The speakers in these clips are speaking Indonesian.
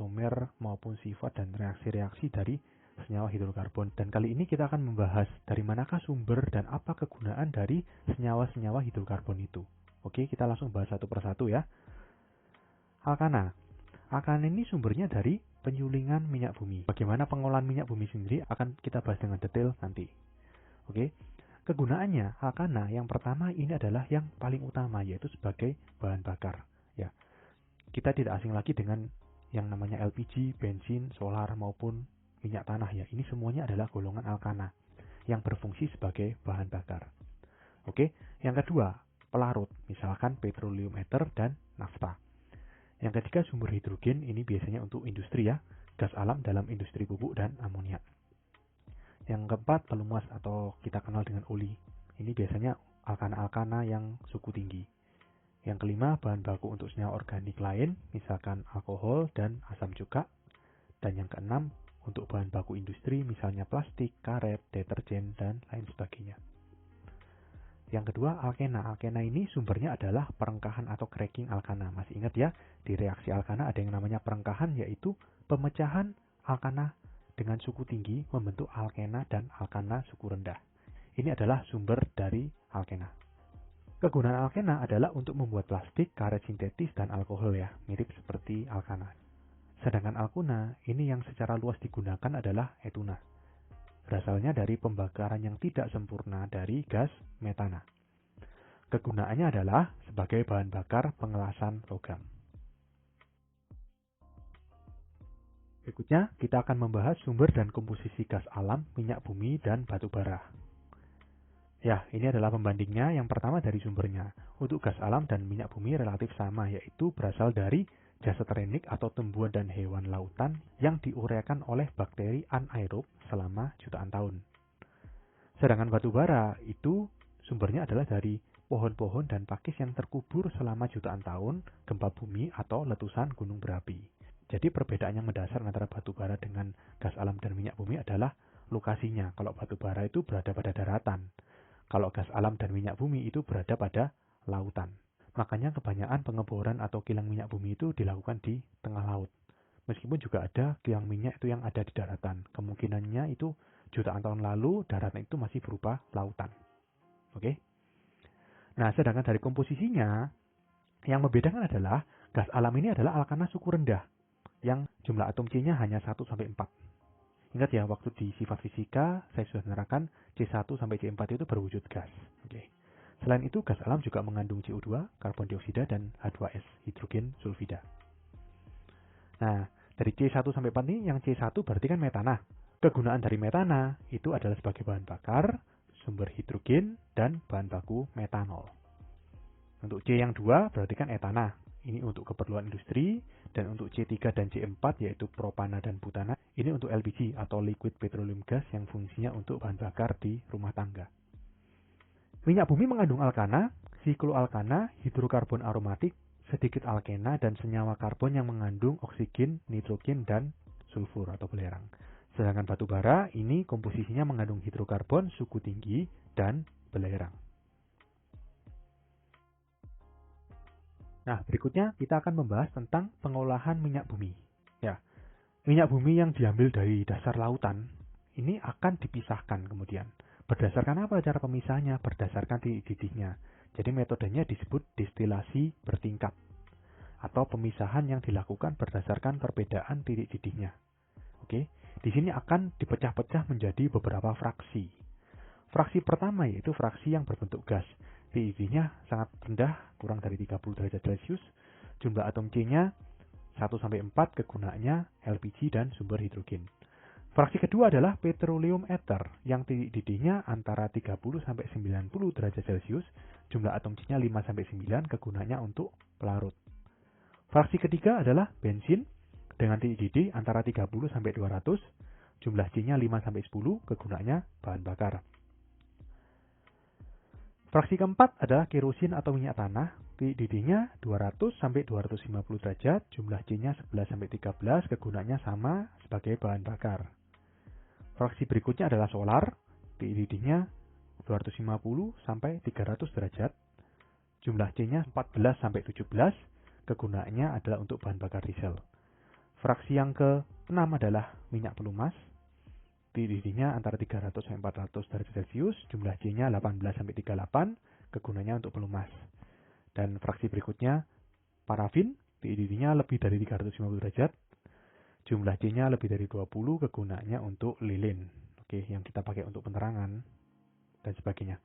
isomer maupun sifat dan reaksi-reaksi dari senyawa hidrokarbon. Dan kali ini kita akan membahas dari manakah sumber dan apa kegunaan dari senyawa-senyawa hidrokarbon itu. Oke, kita langsung bahas satu persatu ya. Alkana. Alkana ini sumbernya dari penyulingan minyak bumi. Bagaimana pengolahan minyak bumi sendiri akan kita bahas dengan detail nanti. Oke. Kegunaannya alkana yang pertama ini adalah yang paling utama, yaitu sebagai bahan bakar. Ya, kita tidak asing lagi dengan yang namanya LPG, bensin, solar maupun minyak tanah ya. Ini semuanya adalah golongan alkana yang berfungsi sebagai bahan bakar. Oke, yang kedua pelarut, misalkan petroleum ether dan nafta. Yang ketiga sumber hidrogen, ini biasanya untuk industri ya, gas alam dalam industri pupuk dan amoniak. Yang keempat, pelumas atau kita kenal dengan oli. Ini biasanya alkana-alkana yang suku tinggi. Yang kelima, bahan baku untuk senyawa organik lain, misalkan alkohol dan asam cuka. Dan yang keenam, untuk bahan baku industri, misalnya plastik, karet, deterjen, dan lain sebagainya. Yang kedua, alkena. Alkena ini sumbernya adalah perengkahan atau cracking alkana. Masih ingat ya, di reaksi alkana ada yang namanya perengkahan, yaitu pemecahan alkana dengan suku tinggi membentuk alkena dan alkana suku rendah. Ini adalah sumber dari alkena. Kegunaan alkena adalah untuk membuat plastik, karet sintetis, dan alkohol ya, mirip seperti alkana. Sedangkan alkuna, ini yang secara luas digunakan adalah etuna. Berasalnya dari pembakaran yang tidak sempurna dari gas metana. Kegunaannya adalah sebagai bahan bakar pengelasan logam. Berikutnya, kita akan membahas sumber dan komposisi gas alam, minyak bumi, dan batu bara. Ya, ini adalah pembandingnya. Yang pertama dari sumbernya. Untuk gas alam dan minyak bumi relatif sama, yaitu berasal dari jasad renik atau tumbuhan dan hewan lautan yang diureakan oleh bakteri anaerob selama jutaan tahun. Sedangkan batu bara itu sumbernya adalah dari pohon-pohon dan pakis yang terkubur selama jutaan tahun, gempa bumi atau letusan gunung berapi. Jadi perbedaan yang mendasar antara batu bara dengan gas alam dan minyak bumi adalah lokasinya. Kalau batu bara itu berada pada daratan. Kalau gas alam dan minyak bumi itu berada pada lautan. Makanya kebanyakan pengeboran atau kilang minyak bumi itu dilakukan di tengah laut. Meskipun juga ada kilang minyak itu yang ada di daratan. Kemungkinannya itu jutaan tahun lalu daratan itu masih berupa lautan. Oke? Nah, sedangkan dari komposisinya, yang membedakan adalah gas alam ini adalah alkana suku rendah, yang jumlah atom C-nya hanya 1-4. Ingat ya, waktu di sifat fisika, saya sudah menerangkan C1 sampai C4 itu berwujud gas. Oke. Selain itu, gas alam juga mengandung CO2, karbon dioksida, dan H2S, hidrogen sulfida. Nah, dari C1 sampai 4 ini, yang C1 berarti kan metana. Kegunaan dari metana itu adalah sebagai bahan bakar, sumber hidrogen, dan bahan baku metanol. Untuk C yang 2 berarti kan etana. Ini untuk keperluan industri, dan untuk C3 dan C4 yaitu propana dan butana, ini untuk LPG atau liquid petroleum gas yang fungsinya untuk bahan bakar di rumah tangga. Minyak bumi mengandung alkana, sikloalkana, hidrokarbon aromatik, sedikit alkena, dan senyawa karbon yang mengandung oksigen, nitrogen, dan sulfur atau belerang. Sedangkan batu bara ini komposisinya mengandung hidrokarbon, suku tinggi, dan belerang. Nah, berikutnya kita akan membahas tentang pengolahan minyak bumi. Ya, minyak bumi yang diambil dari dasar lautan ini akan dipisahkan kemudian. Berdasarkan apa cara pemisahannya? Berdasarkan titik didihnya. Jadi metodenya disebut destilasi bertingkat atau pemisahan yang dilakukan berdasarkan perbedaan titik didihnya. Oke, di sini akan dipecah-pecah menjadi beberapa fraksi. Fraksi pertama yaitu fraksi yang berbentuk gas. PIV-nya sangat rendah, kurang dari 30 derajat Celcius. Jumlah atom C-nya 1-4, kegunaannya LPG dan sumber hidrogen. Fraksi kedua adalah petroleum ether, yang titik didihnya antara 30-90 derajat Celcius. Jumlah atom C-nya 5-9, kegunaannya untuk pelarut. Fraksi ketiga adalah bensin, dengan titik didih antara 30-200. Jumlah C-nya 5-10, kegunaannya bahan bakar. Fraksi keempat adalah kerosin atau minyak tanah, titik didihnya 200-250 derajat, jumlah C-nya 11-13, kegunaannya sama sebagai bahan bakar. Fraksi berikutnya adalah solar, titik didihnya 250-300 derajat, jumlah C-nya 14-17, kegunaannya adalah untuk bahan bakar diesel. Fraksi yang ke-6 adalah minyak pelumas. Didihnya antara 300 sampai 400 derajat Celcius, jumlah C-nya 18 sampai 38, kegunaannya untuk pelumas. Dan fraksi berikutnya, parafin, didihnya lebih dari 350 derajat, jumlah C-nya lebih dari 20, kegunaannya untuk lilin. Oke, yang kita pakai untuk penerangan dan sebagainya.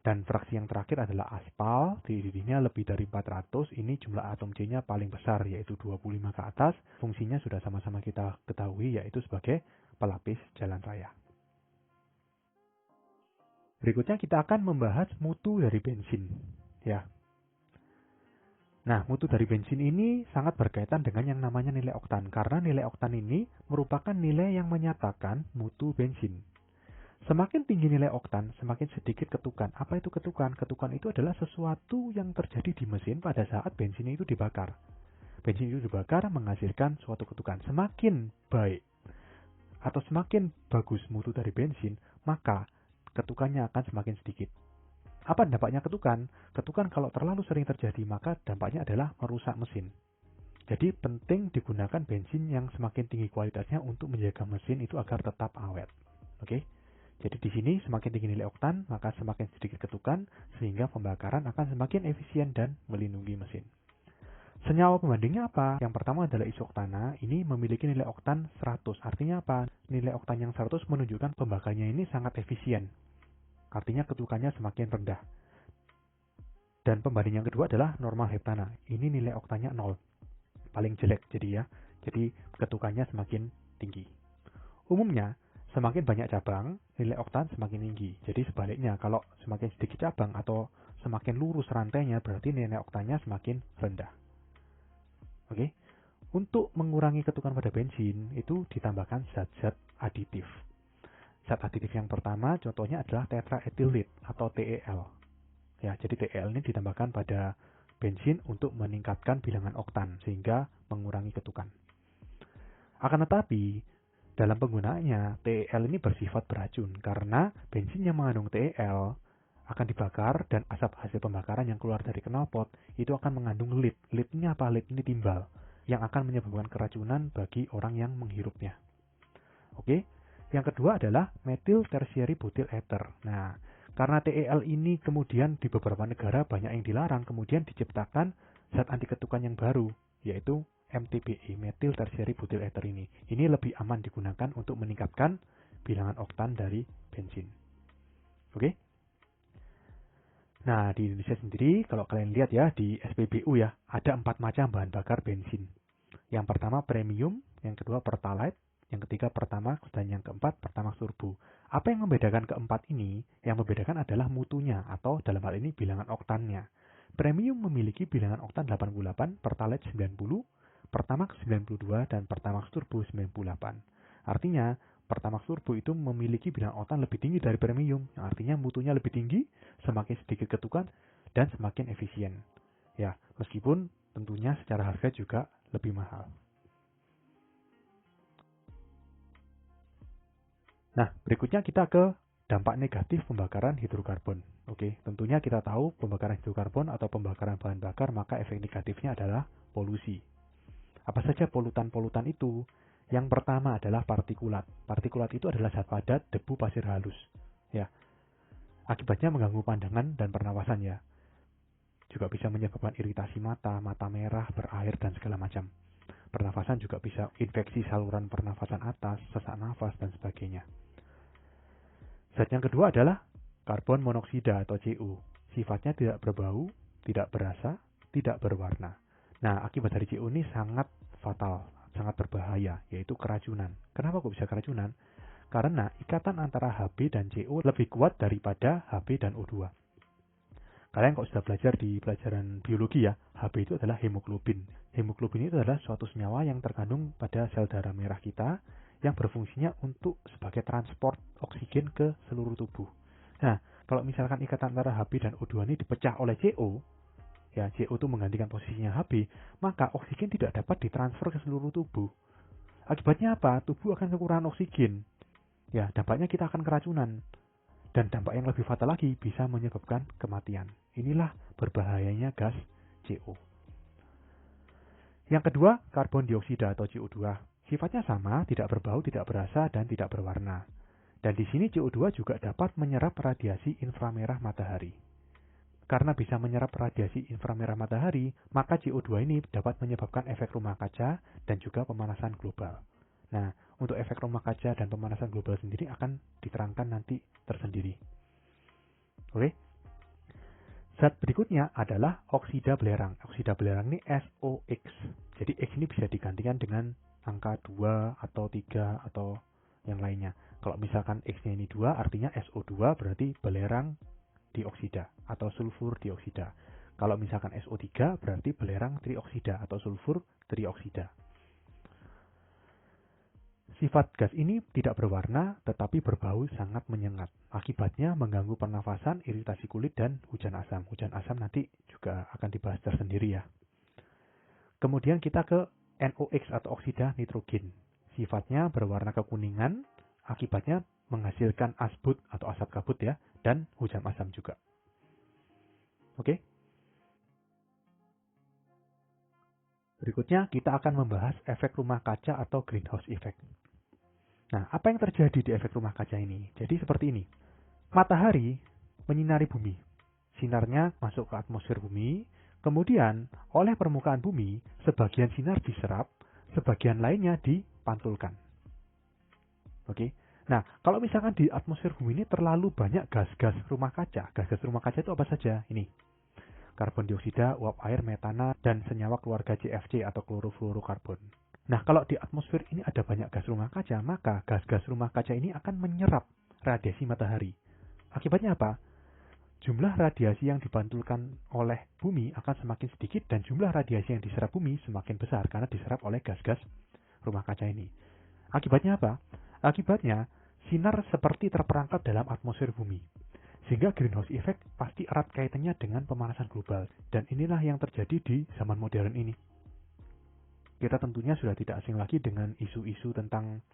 Dan fraksi yang terakhir adalah aspal, didihnya lebih dari 400, ini jumlah atom C-nya paling besar, yaitu 25 ke atas. Fungsinya sudah sama-sama kita ketahui, yaitu sebagai pelapis jalan raya. Berikutnya kita akan membahas mutu dari bensin. Ya. Nah, mutu dari bensin ini sangat berkaitan dengan yang namanya nilai oktan, karena nilai oktan ini merupakan nilai yang menyatakan mutu bensin. Semakin tinggi nilai oktan, semakin sedikit ketukan. Apa itu ketukan? Ketukan itu adalah sesuatu yang terjadi di mesin pada saat bensin itu dibakar. Bensin itu dibakar menghasilkan suatu ketukan. Semakin baik atau semakin bagus mutu dari bensin, maka ketukannya akan semakin sedikit. Apa dampaknya ketukan? Ketukan kalau terlalu sering terjadi, maka dampaknya adalah merusak mesin. Jadi penting digunakan bensin yang semakin tinggi kualitasnya untuk menjaga mesin itu agar tetap awet. Oke? Jadi di sini semakin tinggi nilai oktan, maka semakin sedikit ketukan, sehingga pembakaran akan semakin efisien dan melindungi mesin. Senyawa pembandingnya apa? Yang pertama adalah isoktana, ini memiliki nilai oktan 100. Artinya apa? Nilai oktan yang 100 menunjukkan pembakarnya ini sangat efisien. Artinya ketukannya semakin rendah. Dan pembanding yang kedua adalah normal heptana. Ini nilai oktannya 0. Paling jelek jadi ya. Jadi ketukannya semakin tinggi. Umumnya, semakin banyak cabang, nilai oktan semakin tinggi. Jadi sebaliknya, kalau semakin sedikit cabang atau semakin lurus rantainya, berarti nilai oktannya semakin rendah. Oke? Untuk mengurangi ketukan pada bensin, itu ditambahkan zat-zat aditif. Zat aditif yang pertama, contohnya adalah tetraethyl lead atau TEL. Ya, jadi TEL ini ditambahkan pada bensin untuk meningkatkan bilangan oktan, sehingga mengurangi ketukan. Akan tetapi, dalam penggunaannya, TEL ini bersifat beracun karena bensin yang mengandung TEL akan dibakar dan asap hasil pembakaran yang keluar dari knalpot itu akan mengandung lead. Lead ini apa? Lead ini timbal yang akan menyebabkan keracunan bagi orang yang menghirupnya. Oke. Yang kedua adalah metil tertiary butyl ether. Nah, karena TEL ini kemudian di beberapa negara banyak yang dilarang, kemudian diciptakan zat anti ketukan yang baru, yaitu MTBE, metil tertiary butyl ether ini. Ini lebih aman digunakan untuk meningkatkan bilangan oktan dari bensin. Oke? Nah, di Indonesia sendiri, kalau kalian lihat ya, di SPBU ya, ada 4 macam bahan bakar bensin. Yang pertama premium, yang kedua pertalite, yang ketiga pertamax, dan yang keempat pertamax turbo. Apa yang membedakan keempat ini? Yang membedakan adalah mutunya, atau dalam hal ini bilangan oktannya. Premium memiliki bilangan oktan 88, pertalite 90, pertamax 92, dan pertamax turbo 98. Artinya, pertamax turbo itu memiliki bilangan oktan lebih tinggi dari premium, yang artinya mutunya lebih tinggi, semakin sedikit ketukan, dan semakin efisien. Ya, meskipun tentunya secara harga juga lebih mahal. Nah, berikutnya kita ke dampak negatif pembakaran hidrokarbon. Oke, tentunya kita tahu pembakaran hidrokarbon atau pembakaran bahan bakar, maka efek negatifnya adalah polusi. Apa saja polutan-polutan itu? Yang pertama adalah partikulat. Partikulat itu adalah zat padat, debu, pasir halus. Ya, akibatnya mengganggu pandangan dan pernapasan ya. Juga bisa menyebabkan iritasi mata, mata merah, berair, dan segala macam. Pernafasan juga bisa infeksi saluran pernafasan atas, sesak nafas, dan sebagainya. Zat yang kedua adalah karbon monoksida atau CO. Sifatnya tidak berbau, tidak berasa, tidak berwarna. Nah, akibat dari CO ini sangat fatal, sangat berbahaya, yaitu keracunan. Kenapa kok bisa keracunan? Karena ikatan antara Hb dan CO lebih kuat daripada Hb dan O2. Kalian kok sudah belajar di pelajaran biologi ya, Hb itu adalah hemoglobin. Hemoglobin itu adalah suatu senyawa yang terkandung pada sel darah merah kita yang berfungsinya untuk sebagai transport oksigen ke seluruh tubuh. Nah, kalau misalkan ikatan antara Hb dan O2 ini dipecah oleh CO, ya CO itu menggantikan posisinya Hb, maka oksigen tidak dapat ditransfer ke seluruh tubuh. Akibatnya apa? Tubuh akan kekurangan oksigen. Ya, dampaknya kita akan keracunan. Dan dampak yang lebih fatal lagi bisa menyebabkan kematian. Inilah berbahayanya gas CO. Yang kedua, karbon dioksida atau CO2. Sifatnya sama, tidak berbau, tidak berasa, dan tidak berwarna. Dan di sini CO2 juga dapat menyerap radiasi inframerah matahari. Karena bisa menyerap radiasi inframerah matahari, maka CO2 ini dapat menyebabkan efek rumah kaca dan juga pemanasan global. Nah, untuk efek rumah kaca dan pemanasan global sendiri akan diterangkan nanti tersendiri. Oke? Zat berikutnya adalah oksida belerang. Oksida belerang ini SOX. Jadi X ini bisa digantikan dengan angka 2 atau 3 atau yang lainnya. Kalau misalkan X-nya ini 2, artinya SO2 berarti belerang dioksida atau sulfur dioksida. Kalau misalkan SO3 berarti belerang trioksida atau sulfur trioksida. Sifat gas ini tidak berwarna tetapi berbau sangat menyengat. Akibatnya mengganggu pernafasan, iritasi kulit, dan hujan asam. Hujan asam nanti juga akan dibahas tersendiri ya. Kemudian kita ke NOx atau oksida nitrogen. Sifatnya berwarna kekuningan, akibatnya menghasilkan asbut atau asap kabut ya, dan hujan asam juga. Oke. Berikutnya kita akan membahas efek rumah kaca atau greenhouse effect. Nah, apa yang terjadi di efek rumah kaca ini? Jadi seperti ini. Matahari menyinari bumi. Sinarnya masuk ke atmosfer bumi, kemudian oleh permukaan bumi, sebagian sinar diserap, sebagian lainnya dipantulkan. Oke. Nah, kalau misalkan di atmosfer bumi ini terlalu banyak gas-gas rumah kaca. Gas-gas rumah kaca itu apa saja? Ini. Karbon dioksida, uap air, metana, dan senyawa keluarga CFC atau klorofluorokarbon. Nah, kalau di atmosfer ini ada banyak gas rumah kaca, maka gas-gas rumah kaca ini akan menyerap radiasi matahari. Akibatnya apa? Jumlah radiasi yang dipantulkan oleh bumi akan semakin sedikit dan jumlah radiasi yang diserap bumi semakin besar karena diserap oleh gas-gas rumah kaca ini. Akibatnya apa? Akibatnya, sinar seperti terperangkap dalam atmosfer bumi. Sehingga greenhouse effect pasti erat kaitannya dengan pemanasan global. Dan inilah yang terjadi di zaman modern ini. Kita tentunya sudah tidak asing lagi dengan isu-isu tentang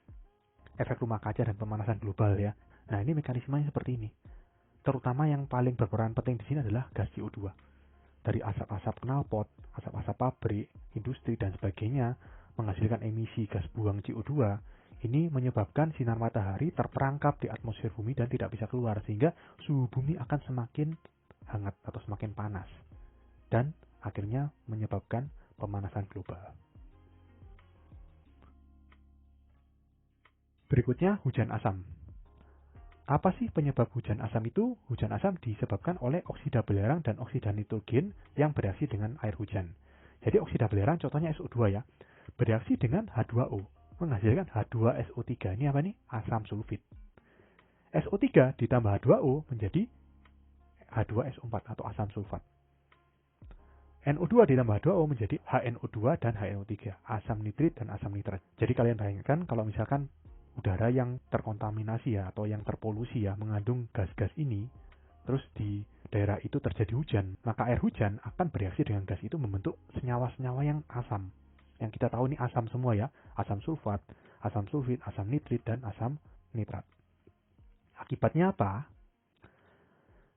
efek rumah kaca dan pemanasan global ya. Nah, ini mekanismenya seperti ini. Terutama yang paling berperan penting di sini adalah gas CO2. Dari asap-asap knalpot, asap-asap pabrik, industri, dan sebagainya menghasilkan emisi gas buang CO2, ini menyebabkan sinar matahari terperangkap di atmosfer bumi dan tidak bisa keluar, sehingga suhu bumi akan semakin hangat atau semakin panas. Dan akhirnya menyebabkan pemanasan global. Berikutnya, hujan asam. Apa sih penyebab hujan asam itu? Hujan asam disebabkan oleh oksida belerang dan oksida nitrogen yang bereaksi dengan air hujan. Jadi oksida belerang contohnya SO2 ya, bereaksi dengan H2O, menghasilkan H2SO3. Ini apa nih? Asam sulfit. SO3 ditambah H2O menjadi H2SO4 atau asam sulfat. NO2 ditambah H2O menjadi HNO2 dan HNO3, asam nitrit dan asam nitrat. Jadi kalian bayangkan kalau misalkan udara yang terkontaminasi ya atau yang terpolusi ya mengandung gas-gas ini, terus di daerah itu terjadi hujan, maka air hujan akan bereaksi dengan gas itu membentuk senyawa-senyawa yang asam. Yang kita tahu ini asam semua ya, asam sulfat, asam sulfit, asam nitrit, dan asam nitrat. Akibatnya apa?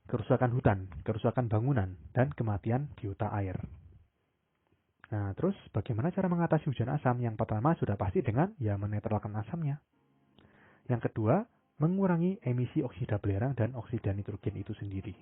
Kerusakan hutan, kerusakan bangunan, dan kematian biota air. Nah, terus bagaimana cara mengatasi hujan asam? Yang pertama sudah pasti dengan ya menetralkan asamnya. Yang kedua, mengurangi emisi oksida belerang dan oksida nitrogen itu sendiri.